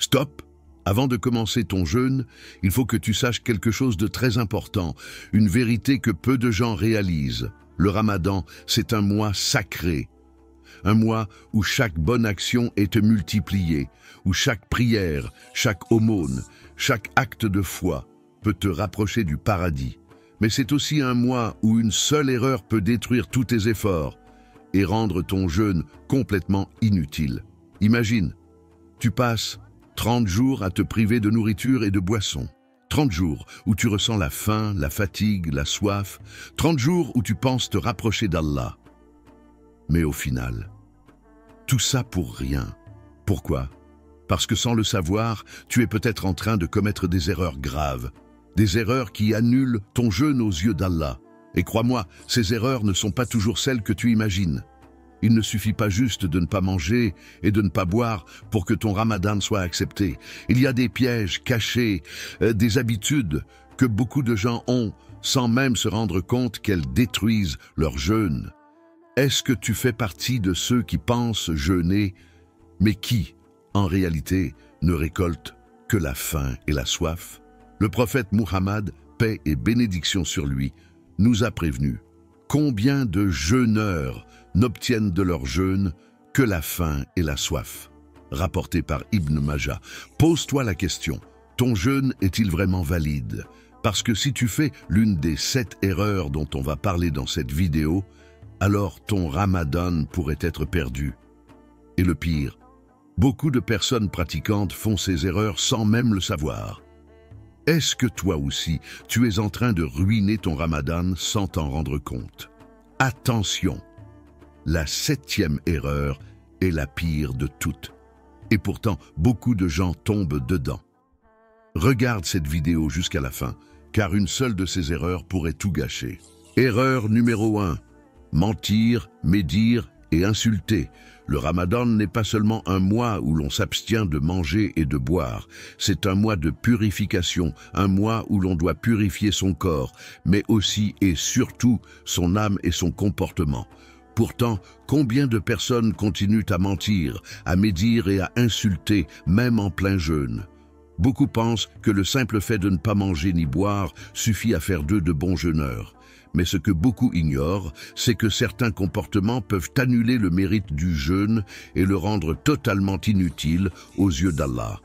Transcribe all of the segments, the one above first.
Stop! Avant de commencer ton jeûne, il faut que tu saches quelque chose de très important, une vérité que peu de gens réalisent. Le Ramadan, c'est un mois sacré. Un mois où chaque bonne action est multipliée, où chaque prière, chaque aumône, chaque acte de foi peut te rapprocher du paradis. Mais c'est aussi un mois où une seule erreur peut détruire tous tes efforts et rendre ton jeûne complètement inutile. Imagine, tu passes 30 jours à te priver de nourriture et de boissons. 30 jours où tu ressens la faim, la fatigue, la soif. 30 jours où tu penses te rapprocher d'Allah. Mais au final, tout ça pour rien. Pourquoi? Parce que sans le savoir, tu es peut-être en train de commettre des erreurs graves. Des erreurs qui annulent ton jeûne aux yeux d'Allah. Et crois-moi, ces erreurs ne sont pas toujours celles que tu imagines. Il ne suffit pas juste de ne pas manger et de ne pas boire pour que ton ramadan soit accepté. Il y a des pièges cachés, des habitudes que beaucoup de gens ont sans même se rendre compte qu'elles détruisent leur jeûne. Est-ce que tu fais partie de ceux qui pensent jeûner, mais qui, en réalité, ne récoltent que la faim et la soif? Le prophète Muhammad, paix et bénédiction sur lui, nous a prévenus. Combien de jeûneurs n'obtiennent de leur jeûne que la faim et la soif? Rapporté par Ibn Majah. Pose-toi la question, ton jeûne est-il vraiment valide? Parce que si tu fais l'une des 7 erreurs dont on va parler dans cette vidéo, alors ton ramadan pourrait être perdu. Et le pire, beaucoup de personnes pratiquantes font ces erreurs sans même le savoir. Est-ce que toi aussi, tu es en train de ruiner ton ramadan sans t'en rendre compte? Attention! La 7e erreur est la pire de toutes. Et pourtant, beaucoup de gens tombent dedans. Regarde cette vidéo jusqu'à la fin, car une seule de ces erreurs pourrait tout gâcher. Erreur numéro 1. Mentir, médire et insulter. Le Ramadan n'est pas seulement un mois où l'on s'abstient de manger et de boire. C'est un mois de purification, un mois où l'on doit purifier son corps, mais aussi et surtout son âme et son comportement. Pourtant, combien de personnes continuent à mentir, à médire et à insulter, même en plein jeûne? Beaucoup pensent que le simple fait de ne pas manger ni boire suffit à faire d'eux de bons jeûneurs. Mais ce que beaucoup ignorent, c'est que certains comportements peuvent annuler le mérite du jeûne et le rendre totalement inutile aux yeux d'Allah.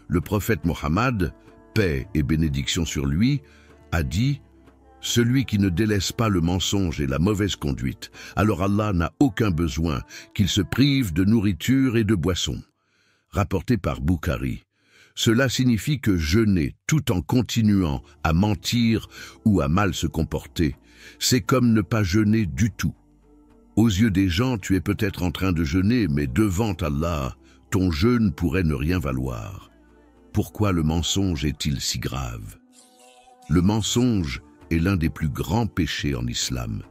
Le prophète Mohammed, paix et bénédiction sur lui, a dit « Celui qui ne délaisse pas le mensonge et la mauvaise conduite, alors Allah n'a aucun besoin qu'il se prive de nourriture et de boisson. » Rapporté par Bukhari. Cela signifie que jeûner tout en continuant à mentir ou à mal se comporter, c'est comme ne pas jeûner du tout. Aux yeux des gens, tu es peut-être en train de jeûner, mais devant Allah, ton jeûne pourrait ne rien valoir. Pourquoi le mensonge est-il si grave? Le mensonge est l'un des plus grands péchés en islam.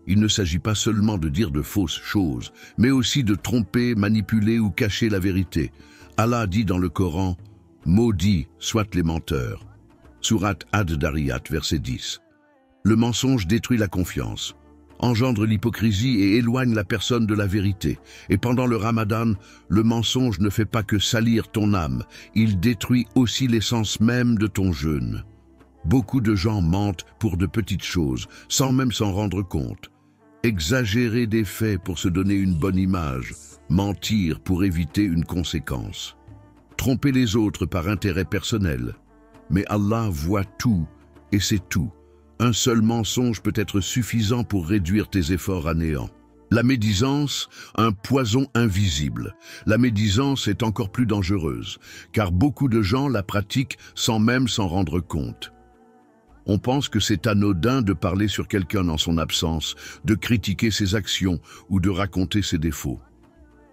Il ne s'agit pas seulement de dire de fausses choses, mais aussi de tromper, manipuler ou cacher la vérité. Allah dit dans le Coran « Maudits soient les menteurs » Sourate Ad-Dariyat, verset 10. Le mensonge détruit la confiance, engendre l'hypocrisie et éloigne la personne de la vérité. Et pendant le Ramadan, le mensonge ne fait pas que salir ton âme, il détruit aussi l'essence même de ton jeûne. Beaucoup de gens mentent pour de petites choses, sans même s'en rendre compte. Exagérer des faits pour se donner une bonne image, mentir pour éviter une conséquence. Tromper les autres par intérêt personnel. Mais Allah voit tout, et c'est tout. Un seul mensonge peut être suffisant pour réduire tes efforts à néant. La médisance, un poison invisible. La médisance est encore plus dangereuse, car beaucoup de gens la pratiquent sans même s'en rendre compte. On pense que c'est anodin de parler sur quelqu'un en son absence, de critiquer ses actions ou de raconter ses défauts.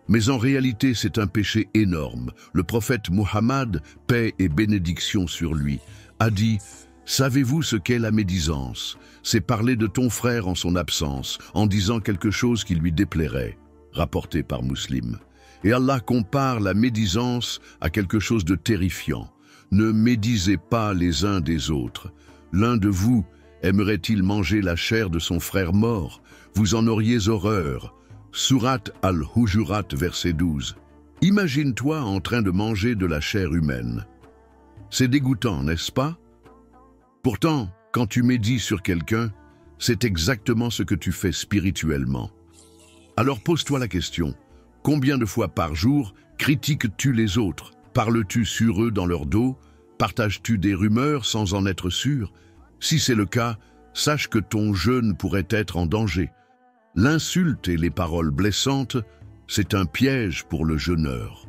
Mais en réalité, c'est un péché énorme. Le prophète Muhammad, paix et bénédiction sur lui, a dit « Savez-vous ce qu'est la médisance? C'est parler de ton frère en son absence, en disant quelque chose qui lui déplairait. » Rapporté par Muslim. Et Allah compare la médisance à quelque chose de terrifiant. Ne médisez pas les uns des autres. L'un de vous aimerait-il manger la chair de son frère mort? Vous en auriez horreur. Sourate Al-Hujurat, verset 12. Imagine-toi en train de manger de la chair humaine. C'est dégoûtant, n'est-ce pas? Pourtant, quand tu médites sur quelqu'un, c'est exactement ce que tu fais spirituellement. Alors pose-toi la question, combien de fois par jour critiques-tu les autres? Parles-tu sur eux dans leur dos? Partages-tu des rumeurs sans en être sûr? Si c'est le cas, sache que ton jeûne pourrait être en danger. L'insulte et les paroles blessantes, c'est un piège pour le jeûneur.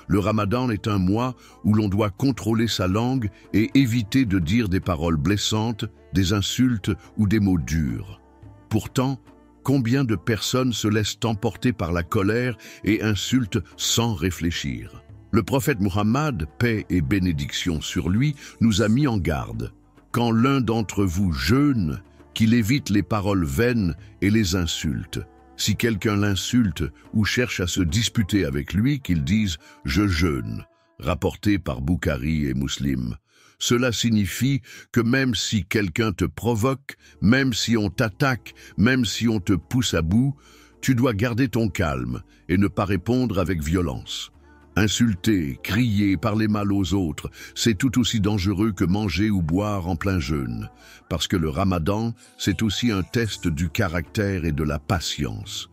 Le Ramadan est un mois où l'on doit contrôler sa langue et éviter de dire des paroles blessantes, des insultes ou des mots durs. Pourtant, combien de personnes se laissent emporter par la colère et insultent sans réfléchir? Le prophète Muhammad, paix et bénédiction sur lui, nous a mis en garde. Quand l'un d'entre vous jeûne, qu'il évite les paroles vaines et les insultes. Si quelqu'un l'insulte ou cherche à se disputer avec lui, qu'il dise « je jeûne », rapporté par Bukhari et Muslim. Cela signifie que même si quelqu'un te provoque, même si on t'attaque, même si on te pousse à bout, tu dois garder ton calme et ne pas répondre avec violence. Insulter, crier, parler mal aux autres, c'est tout aussi dangereux que manger ou boire en plein jeûne. Parce que le Ramadan, c'est aussi un test du caractère et de la patience.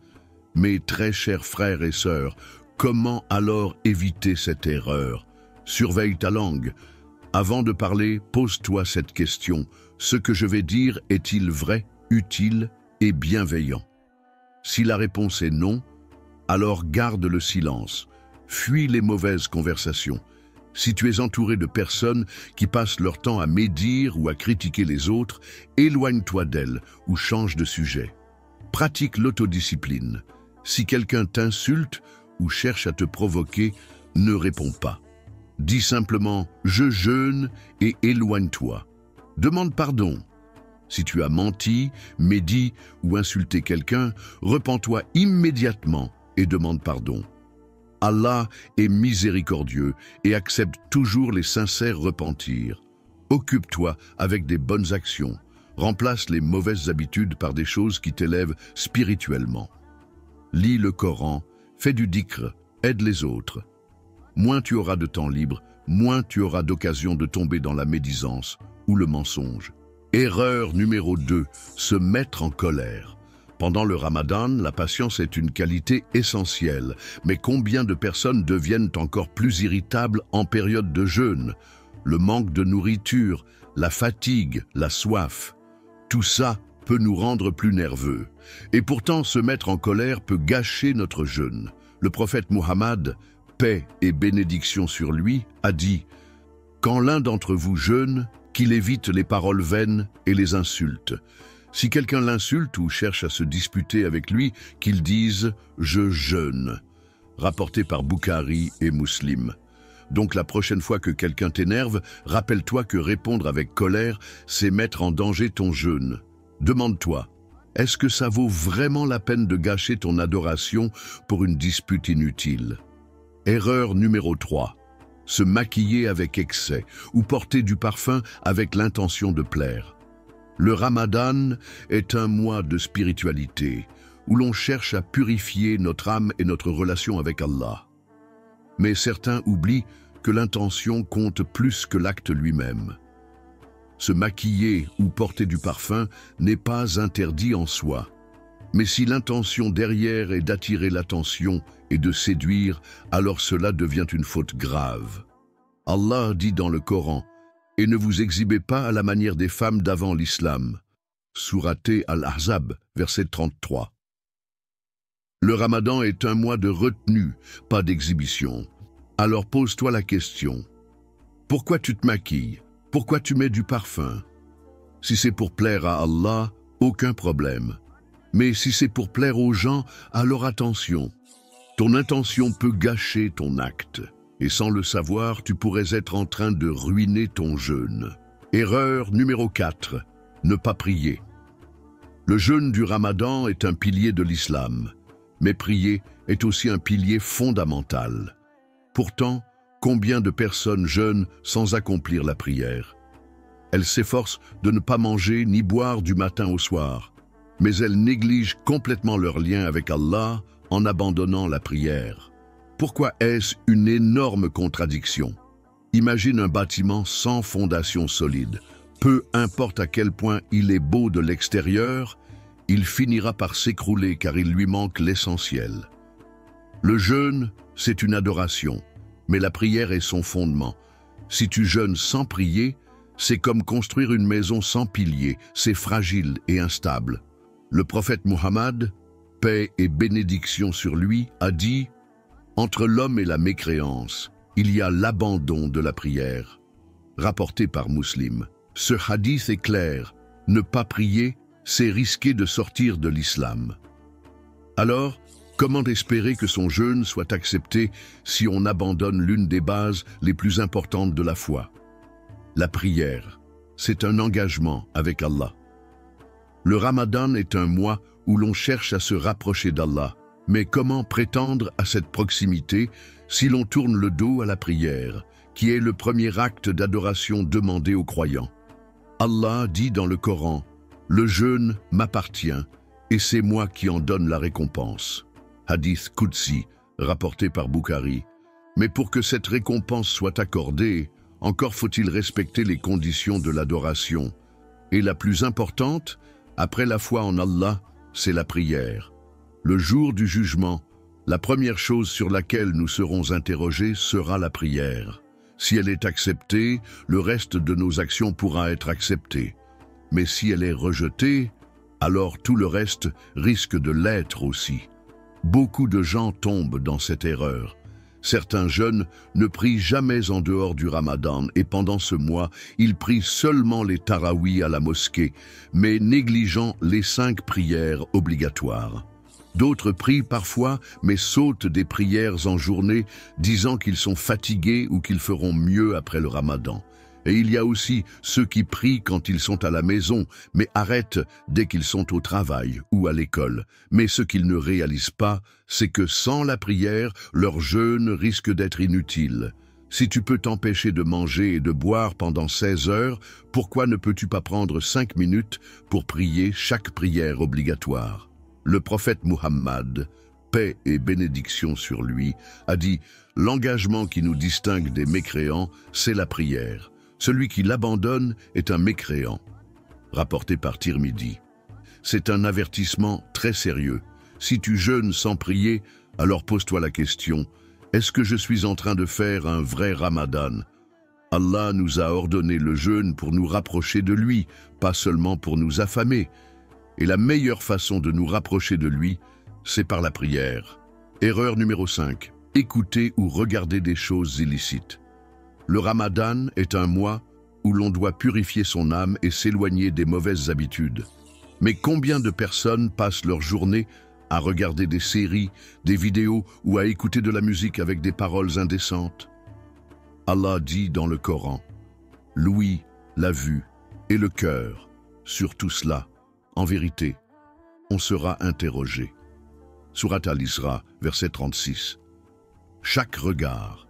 Mes très chers frères et sœurs, comment alors éviter cette erreur? Surveille ta langue. Avant de parler, pose-toi cette question. Ce que je vais dire est-il vrai, utile et bienveillant? Si la réponse est non, alors garde le silence. Fuis les mauvaises conversations. Si tu es entouré de personnes qui passent leur temps à médire ou à critiquer les autres, éloigne-toi d'elles ou change de sujet. Pratique l'autodiscipline. Si quelqu'un t'insulte ou cherche à te provoquer, ne réponds pas. Dis simplement « je jeûne » et éloigne-toi. Demande pardon. Si tu as menti, médit ou insulté quelqu'un, repens-toi immédiatement et demande pardon. Allah est miséricordieux et accepte toujours les sincères repentirs. Occupe-toi avec des bonnes actions. Remplace les mauvaises habitudes par des choses qui t'élèvent spirituellement. Lis le Coran, fais du dhikr, aide les autres. Moins tu auras de temps libre, moins tu auras d'occasion de tomber dans la médisance ou le mensonge. Erreur numéro 2, se mettre en colère. Pendant le Ramadan, la patience est une qualité essentielle. Mais combien de personnes deviennent encore plus irritables en période de jeûne? Le manque de nourriture, la fatigue, la soif. Tout ça peut nous rendre plus nerveux. Et pourtant, se mettre en colère peut gâcher notre jeûne. Le prophète Muhammad, paix et bénédiction sur lui, a dit « Quand l'un d'entre vous jeûne, qu'il évite les paroles vaines et les insultes. Si quelqu'un l'insulte ou cherche à se disputer avec lui, qu'il dise « je jeûne », rapporté par Bukhari et Muslim. Donc la prochaine fois que quelqu'un t'énerve, rappelle-toi que répondre avec colère, c'est mettre en danger ton jeûne. Demande-toi, est-ce que ça vaut vraiment la peine de gâcher ton adoration pour une dispute inutile? Erreur numéro 3. Se maquiller avec excès ou porter du parfum avec l'intention de plaire. Le Ramadan est un mois de spiritualité où l'on cherche à purifier notre âme et notre relation avec Allah. Mais certains oublient que l'intention compte plus que l'acte lui-même. Se maquiller ou porter du parfum n'est pas interdit en soi. Mais si l'intention derrière est d'attirer l'attention et de séduire, alors cela devient une faute grave. Allah dit dans le Coran « Et ne vous exhibez pas à la manière des femmes d'avant l'islam » Sourate Al-Ahzab, verset 33. Le Ramadan est un mois de retenue, pas d'exhibition. Alors pose-toi la question. Pourquoi tu te maquilles? Pourquoi tu mets du parfum? Si c'est pour plaire à Allah, aucun problème. Mais si c'est pour plaire aux gens, alors attention. Ton intention peut gâcher ton acte. Et sans le savoir, tu pourrais être en train de ruiner ton jeûne. Erreur numéro 4. Ne pas prier. Le jeûne du Ramadan est un pilier de l'islam. Mais prier est aussi un pilier fondamental. Pourtant, combien de personnes jeûnent sans accomplir la prière? Elles s'efforcent de ne pas manger ni boire du matin au soir, mais elles négligent complètement leur lien avec Allah en abandonnant la prière. Pourquoi est-ce une énorme contradiction? Imagine un bâtiment sans fondation solide. Peu importe à quel point il est beau de l'extérieur, il finira par s'écrouler car il lui manque l'essentiel. Le jeûne, c'est une adoration, mais la prière est son fondement. Si tu jeûnes sans prier, c'est comme construire une maison sans piliers, c'est fragile et instable. Le prophète Muhammad, paix et bénédiction sur lui, a dit « Entre l'homme et la mécréance, il y a l'abandon de la prière », rapporté par Muslim. Ce hadith est clair, ne pas prier, c'est risquer de sortir de l'islam. Alors, comment espérer que son jeûne soit accepté si on abandonne l'une des bases les plus importantes de la foi? La prière, c'est un engagement avec Allah. Le Ramadan est un mois où l'on cherche à se rapprocher d'Allah. Mais comment prétendre à cette proximité si l'on tourne le dos à la prière, qui est le premier acte d'adoration demandé aux croyants? Allah dit dans le Coran, « Le jeûne m'appartient et c'est moi qui en donne la récompense ». Hadith Qudsi, rapporté par Bukhari. Mais pour que cette récompense soit accordée, encore faut-il respecter les conditions de l'adoration. Et la plus importante, après la foi en Allah, c'est la prière. Le jour du jugement, la première chose sur laquelle nous serons interrogés sera la prière. Si elle est acceptée, le reste de nos actions pourra être accepté. Mais si elle est rejetée, alors tout le reste risque de l'être aussi. Beaucoup de gens tombent dans cette erreur. Certains jeunes ne prient jamais en dehors du Ramadan et pendant ce mois, ils prient seulement les tarawih à la mosquée, mais négligeant les 5 prières obligatoires. D'autres prient parfois, mais sautent des prières en journée, disant qu'ils sont fatigués ou qu'ils feront mieux après le Ramadan. Et il y a aussi ceux qui prient quand ils sont à la maison, mais arrêtent dès qu'ils sont au travail ou à l'école. Mais ce qu'ils ne réalisent pas, c'est que sans la prière, leur jeûne risque d'être inutile. Si tu peux t'empêcher de manger et de boire pendant 16 heures, pourquoi ne peux-tu pas prendre 5 minutes pour prier chaque prière obligatoire? Le prophète Muhammad, paix et bénédiction sur lui, a dit « L'engagement qui nous distingue des mécréants, c'est la prière. Celui qui l'abandonne est un mécréant. » Rapporté par Tirmidhi. C'est un avertissement très sérieux. Si tu jeûnes sans prier, alors pose-toi la question « Est-ce que je suis en train de faire un vrai Ramadan ?» Allah nous a ordonné le jeûne pour nous rapprocher de lui, pas seulement pour nous affamer. Et la meilleure façon de nous rapprocher de lui, c'est par la prière. Erreur numéro 5. Écouter ou regarder des choses illicites. Le Ramadan est un mois où l'on doit purifier son âme et s'éloigner des mauvaises habitudes. Mais combien de personnes passent leur journée à regarder des séries, des vidéos ou à écouter de la musique avec des paroles indécentes? Allah dit dans le Coran, « L'ouïe, la vue et le cœur, sur tout cela, en vérité, on sera interrogé. » Surat Al-Isra, verset 36. Chaque regard,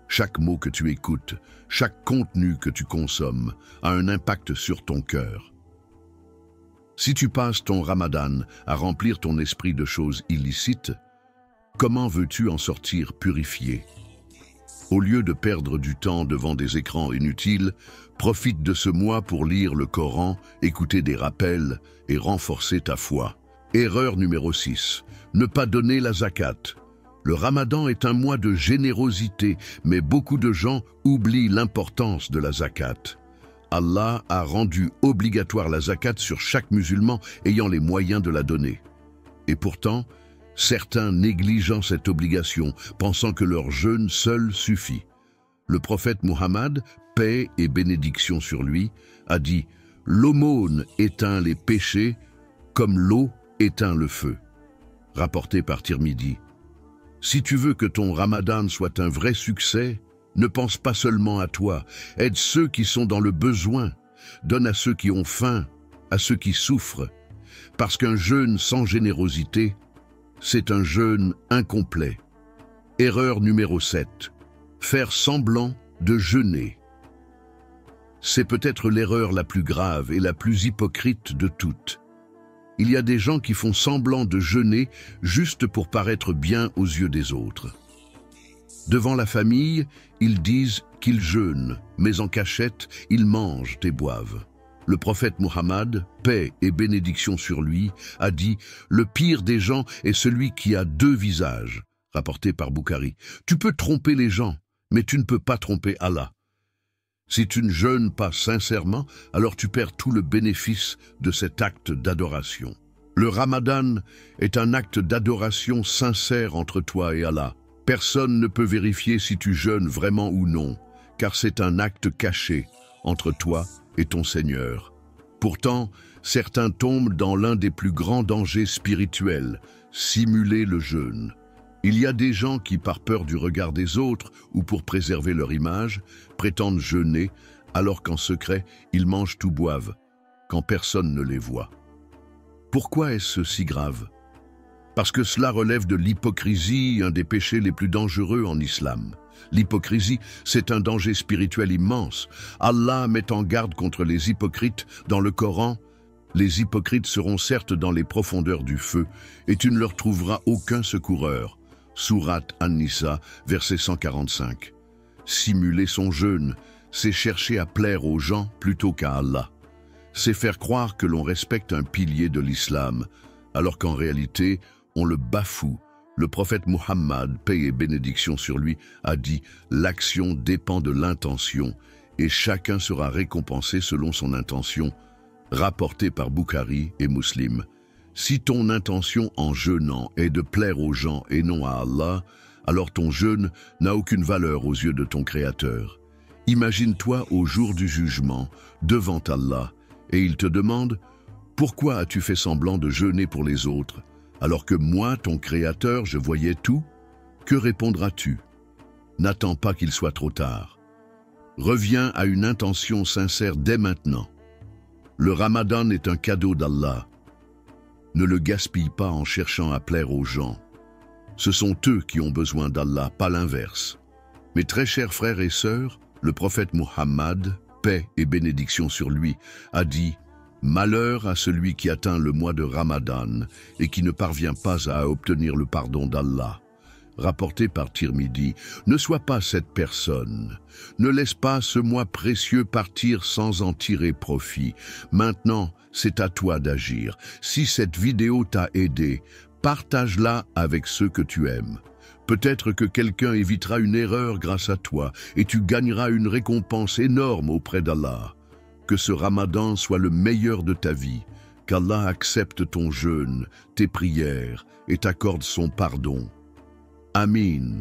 chaque mot que tu écoutes, chaque contenu que tu consommes a un impact sur ton cœur. Si tu passes ton Ramadan à remplir ton esprit de choses illicites, comment veux-tu en sortir purifié? Au lieu de perdre du temps devant des écrans inutiles, profite de ce mois pour lire le Coran, écouter des rappels et renforcer ta foi. Erreur numéro 6. Ne pas donner la zakat. Le Ramadan est un mois de générosité, mais beaucoup de gens oublient l'importance de la zakat. Allah a rendu obligatoire la zakat sur chaque musulman ayant les moyens de la donner. Et pourtant, certains négligent cette obligation, pensant que leur jeûne seul suffit. Le prophète Muhammad, paix et bénédiction sur lui, a dit « L'aumône éteint les péchés comme l'eau éteint le feu », rapporté par Tirmidhi. Si tu veux que ton Ramadan soit un vrai succès, ne pense pas seulement à toi, aide ceux qui sont dans le besoin, donne à ceux qui ont faim, à ceux qui souffrent, parce qu'un jeûne sans générosité, c'est un jeûne incomplet. Erreur numéro 7. Faire semblant de jeûner. C'est peut-être l'erreur la plus grave et la plus hypocrite de toutes. Il y a des gens qui font semblant de jeûner juste pour paraître bien aux yeux des autres. Devant la famille, ils disent qu'ils jeûnent, mais en cachette, ils mangent et boivent. Le prophète Muhammad, paix et bénédiction sur lui, a dit « Le pire des gens est celui qui a deux visages », rapporté par Bukhari. Tu peux tromper les gens, mais tu ne peux pas tromper Allah. Si tu ne jeûnes pas sincèrement, alors tu perds tout le bénéfice de cet acte d'adoration. Le Ramadan est un acte d'adoration sincère entre toi et Allah. Personne ne peut vérifier si tu jeûnes vraiment ou non, car c'est un acte caché entre toi et ton Seigneur. Pourtant, certains tombent dans l'un des plus grands dangers spirituels, simuler le jeûne. Il y a des gens qui, par peur du regard des autres ou pour préserver leur image, prétendent jeûner, alors qu'en secret, ils mangent ou boivent, quand personne ne les voit. Pourquoi est-ce si grave? Parce que cela relève de l'hypocrisie, un des péchés les plus dangereux en islam. L'hypocrisie, c'est un danger spirituel immense. Allah met en garde contre les hypocrites dans le Coran. Les hypocrites seront certes dans les profondeurs du feu, et tu ne leur trouveras aucun secoureur. Sourate An-Nisa, verset 145. Simuler son jeûne, c'est chercher à plaire aux gens plutôt qu'à Allah. C'est faire croire que l'on respecte un pilier de l'islam, alors qu'en réalité, on le bafoue. Le prophète Muhammad, paix et bénédiction sur lui, a dit « L'action dépend de l'intention, et chacun sera récompensé selon son intention », rapporté par Bukhari et Muslim. Si ton intention en jeûnant est de plaire aux gens et non à Allah, alors ton jeûne n'a aucune valeur aux yeux de ton Créateur. Imagine-toi au jour du jugement, devant Allah, et il te demande « Pourquoi as-tu fait semblant de jeûner pour les autres, alors que moi, ton Créateur, je voyais tout ?» Que répondras-tu? N'attends pas qu'il soit trop tard. Reviens à une intention sincère dès maintenant. Le Ramadan est un cadeau d'Allah. Ne le gaspille pas en cherchant à plaire aux gens. Ce sont eux qui ont besoin d'Allah, pas l'inverse. Mes très chers frères et sœurs, le prophète Muhammad, paix et bénédiction sur lui, a dit « Malheur à celui qui atteint le mois de Ramadan et qui ne parvient pas à obtenir le pardon d'Allah. » Rapporté par Tirmidhi, ne sois pas cette personne. Ne laisse pas ce mois précieux partir sans en tirer profit. Maintenant, c'est à toi d'agir. Si cette vidéo t'a aidé, partage-la avec ceux que tu aimes. Peut-être que quelqu'un évitera une erreur grâce à toi et tu gagneras une récompense énorme auprès d'Allah. Que ce Ramadan soit le meilleur de ta vie, qu'Allah accepte ton jeûne, tes prières et t'accorde son pardon. Amin.